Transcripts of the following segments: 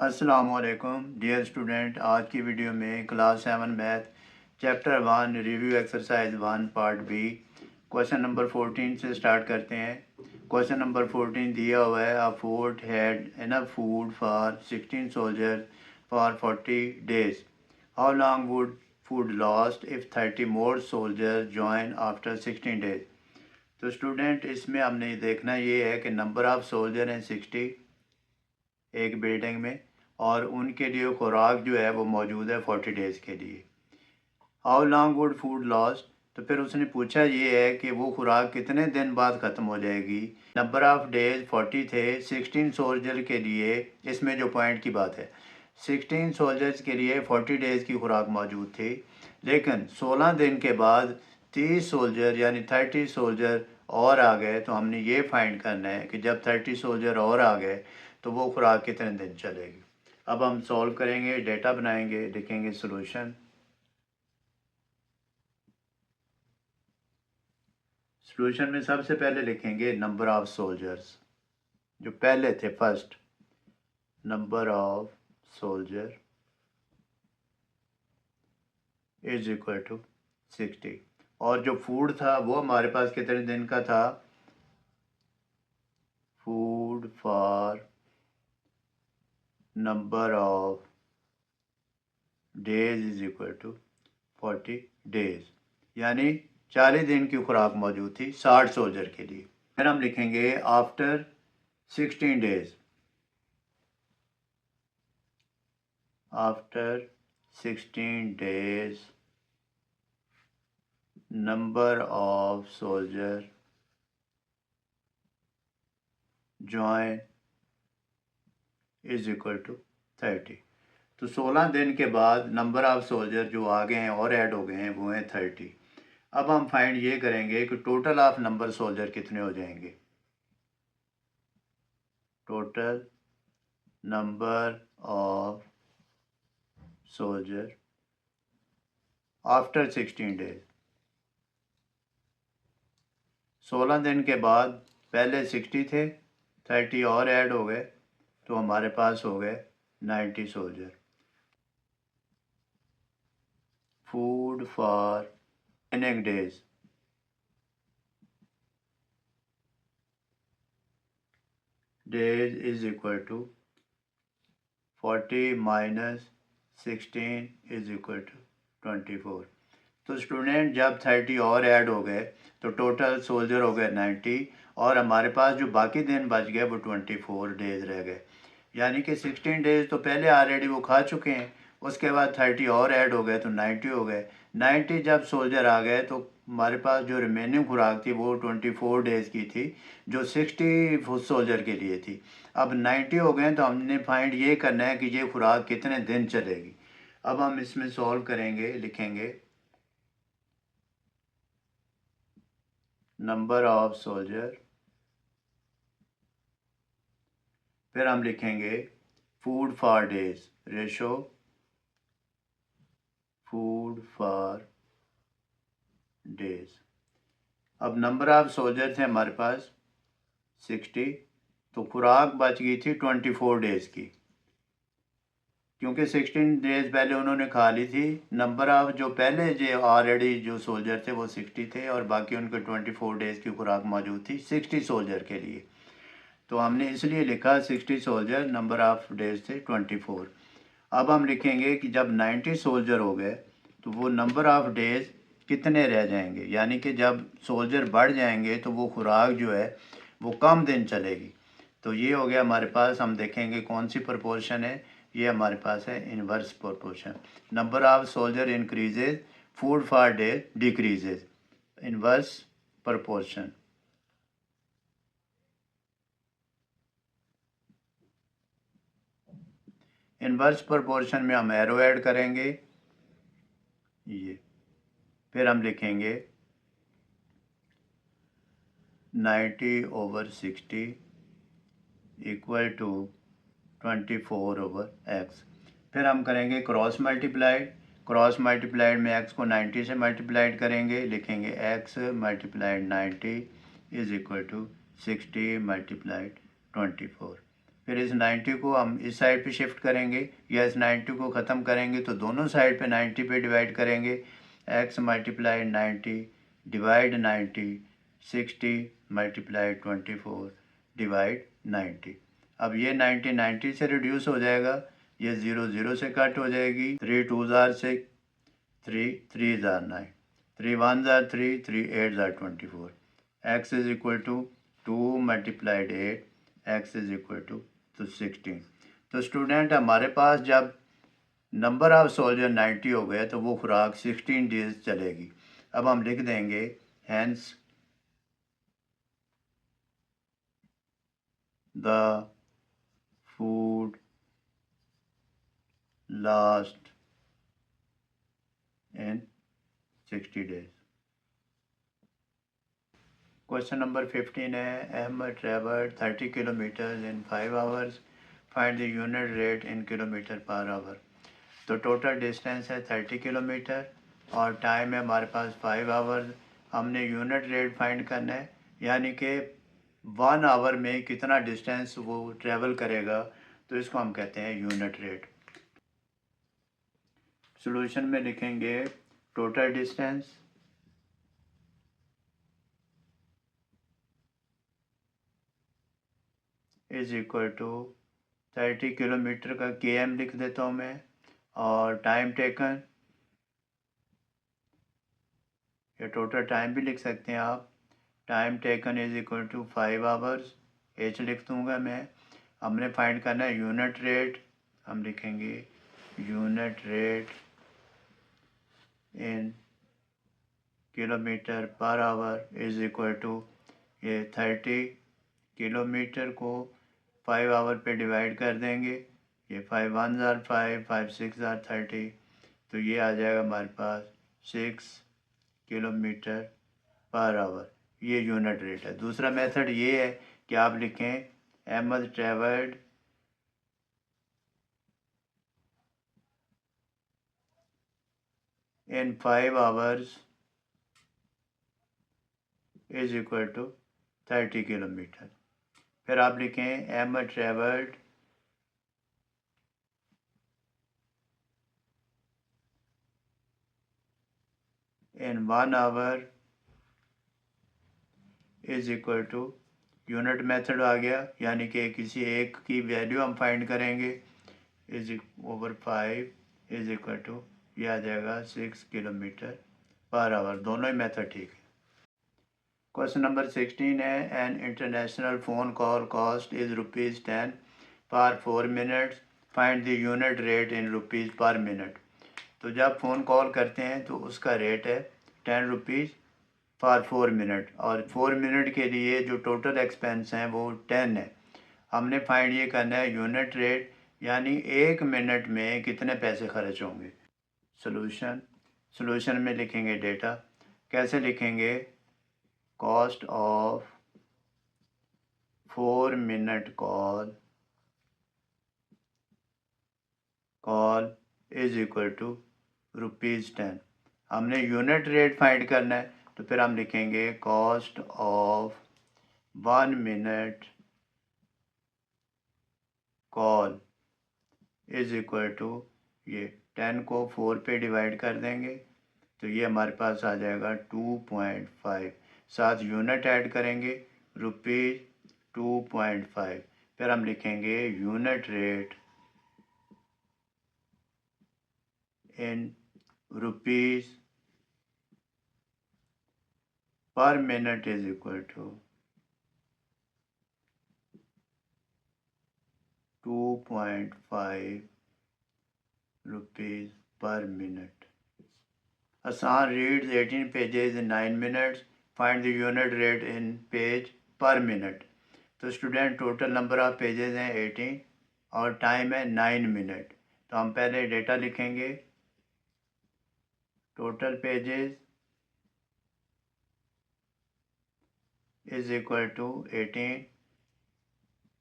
अस्सलामुअलैकुम dear student. आज की वीडियो में class 7 math chapter 1 review exercise 1 part B question number 14 से स्टार्ट करते हैं। क्वेश्चन नंबर 14 दिया हुआ है, अ fort had enough food for 16 soldier for 40 days. How long would food lost if 30 more soldier join after 16 days. तो student इसमें हमने देखना ये है कि नंबर ऑफ़ सोल्जर हैं 60 एक बिल्डिंग में, और उनके लिए खुराक जो है वो मौजूद है 40 डेज़ के लिए। How long would food lost, तो फिर उसने पूछा ये है कि वो खुराक कितने दिन बाद ख़त्म हो जाएगी। नंबर ऑफ़ डेज़ 40 थे 16 सोल्जर के लिए। इसमें जो पॉइंट की बात है, 16 सोल्जर्स के लिए 40 डेज़ की खुराक मौजूद थी, लेकिन 16 दिन के बाद 30 सोल्जर यानी 30 सोल्जर और आ गए। तो हमने ये फाइंड करना है कि जब 30 सोल्जर और आ गए तो वो खुराक कितने दिन चलेगी। अब हम सॉल्व करेंगे, डेटा बनाएंगे, लिखेंगे सॉल्यूशन। सॉल्यूशन में सबसे पहले लिखेंगे नंबर ऑफ सोल्जर्स, जो पहले थे first, number of soldier is equal to 60, और जो फूड था वो हमारे पास कितने दिन का था। Food for number of days is equal to 40 days, यानी 40 दिन की खुराक मौजूद थी 60 सोल्जर के लिए। फिर हम लिखेंगे after 16 days, after 16 days number of soldier join is equal to 30। तो 16 दिन के बाद नंबर ऑफ सोल्जर जो आ गए हैं और ऐड हो गए हैं वो हैं 30। अब हम फाइंड ये करेंगे कि टोटल ऑफ नंबर सोल्जर कितने हो जाएंगे। Total number of soldier after 16 days, 16 दिन के बाद पहले 60 थे, 30 और ऐड हो गए, तो हमारे पास हो गए 90 soldier. Food for remaining days, days is equal to 40 minus 16 is equal to 24। तो स्टूडेंट जब 30 और ऐड हो गए तो टोटल सोल्जर हो गए 90, और हमारे पास जो बाकी दिन बच गए वो 24 डेज रह गए। यानी कि 16 डेज तो पहले ऑलरेडी वो खा चुके हैं, उसके बाद 30 और ऐड हो गए तो 90 हो गए। 90 जब सोल्जर आ गए तो हमारे पास जो रिमेनिंग खुराक थी वो 24 डेज़ की थी, जो 60 सोल्जर के लिए थी। अब 90 हो गए तो हमने फाइंड ये करना है कि ये खुराक कितने दिन चलेगी। अब हम इसमें सॉल्व करेंगे, लिखेंगे नंबर ऑफ सोल्जर, फिर हम लिखेंगे food for days, ratio food for days. अब नंबर ऑफ सोल्जर थे हमारे पास 60, तो खुराक बच गई थी 24 डेज़ की, क्योंकि 16 डेज़ पहले उन्होंने खा ली थी। नंबर ऑफ जो पहले जो ऑलरेडी जो सोल्जर थे वो 60 थे, और बाकी उनके 24 डेज़ की खुराक मौजूद थी 60 सोल्जर के लिए। तो हमने इसलिए लिखा 60 सोल्जर, नंबर ऑफ डेज थे 24। अब हम लिखेंगे कि जब 90 सोल्जर हो गए तो वो नंबर ऑफ डेज कितने रह जाएंगे, यानी कि जब सोल्जर बढ़ जाएंगे तो वो खुराक जो है वो कम दिन चलेगी। तो ये हो गया हमारे पास। हम देखेंगे कौन सी प्रोपोर्शन है, ये हमारे पास है inverse proportion. Number of soldier increases, food for days decreases, inverse proportion. Inverse proportion में हम एरो ऐड करेंगे ये, फिर हम लिखेंगे 90/60 इक्वल टू 24/x। फिर हम करेंगे क्रॉस मल्टीप्लाइड, क्रॉस मल्टीप्लाइड में x को 90 से मल्टीप्लाइड करेंगे, लिखेंगे x multiplied 90 is equal to 60 multiplied 24। फिर इस 90 को हम इस साइड पे शिफ्ट करेंगे या इस 90 को ख़त्म करेंगे तो दोनों साइड पे 90 पे डिवाइड करेंगे। x multiply 90 divide 90 60 multiply 24 divide 90। अब ये 90 से रिड्यूस हो जाएगा, ये 0 से कट हो जाएगी। 3 2 ज़ार 6, 3 ज़ार 9, 3 1 ज़ार 3, 3 8 ज़ार 24। x is equal to 2 multiplied 8, x is equal to 16। तो स्टूडेंट हमारे पास जब नंबर ऑफ सोल्जर 90 हो गए तो वो खुराक 16 डेज चलेगी। अब हम लिख देंगे hence the food last in 60 days. Question number 15 है, Ahmed travel 30 kilometre in 5 hours, find the unit rate in kilometre per hour. तो टोटल डिस्टेंस है 30 किलोमीटर और टाइम है हमारे पास 5 आवर्स। हमने यूनिट रेट फाइंड करना है, यानी कि 1 आवर में कितना डिस्टेंस वो ट्रेवल करेगा, तो इसको हम कहते हैं यूनिट रेट। सॉल्यूशन में लिखेंगे total distance is equal to 30 kilometre का km लिख देता हूँ मैं, और टाइम टेकन या टोटल टाइम भी लिख सकते हैं आप। Time taken is equal to 5 hours, h लिख दूँगा मैं। हमने फाइंड करना है यूनिट रेट, हम लिखेंगे unit rate in kilometre per hour is equal to ये 30 किलोमीटर को 5 आवर पे डिवाइड कर देंगे। ये 5 1 ज़ार 5, 5 6 ज़ार 30, तो ये आ जाएगा हमारे पास 6 किलोमीटर पर आवर। ये यूनिट रेट है। दूसरा मेथड ये है कि आप लिखें Ahmad travelled in 5 hours is equal to 30 kilometre. फिर आप लिखें Ahmad travelled in 1 hour is equal to unit method आ गया, यानी कि किसी एक की वैल्यू हम फाइंड करेंगे, is over 5 is equal to ये आ जाएगा 6 किलोमीटर पर आवर। दोनों ही मेथड ठीक है। क्वेश्चन नंबर 16 है, an international phone call cost is ₹10 for 4 minutes, find the unit rate in rupees per minute. तो जब फ़ोन कॉल करते हैं तो उसका रेट है 10 रुपीज़ फॉर 4 मिनट, और 4 मिनट के लिए जो टोटल एक्सपेंस हैं वो 10 है। हमने फाइंड ये करना है यूनिट रेट, यानी 1 मिनट में कितने पैसे खर्च होंगे। सॉल्यूशन में लिखेंगे डेटा। कैसे लिखेंगे, cost of 4 minute call is equal to ₹10। हमने यूनिट रेट फाइंड करना है, तो फिर हम लिखेंगे cost of 1 minute call is equal to ये 10 को 4 पे डिवाइड कर देंगे, तो ये हमारे पास आ जाएगा 2.5। साथ यूनिट ऐड करेंगे ₹2.5। फिर हम लिखेंगे unit rate in rupees per minute is equal to 2.5 rupees per minute. Hassan reads 18 pages in 9 minutes. Find the unit rate in page per minute. तो student total number of pages हैं 18 और time है 9 minute. तो हम पहले data लिखेंगे, total pages is equal to 18,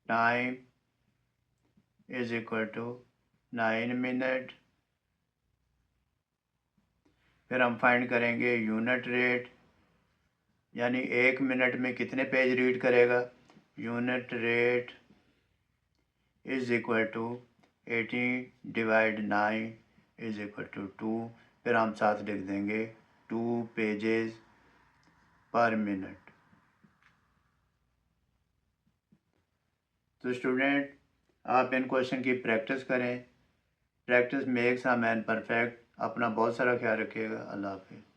time is equal to 9 minute. फिर हम फाइंड करेंगे यूनिट रेट, यानी 1 मिनट में कितने पेज रीड करेगा। Unit rate is equal to 80 divide 9 is equal to 2। फिर हम साथ लिख देंगे 2 पेजेस पर मिनट। तो स्टूडेंट, आप इन क्वेश्चन की प्रैक्टिस करें। Practice makes a man perfect. अपना बहुत सारा ख्याल रखिएगा। अल्लाह हाफिज़।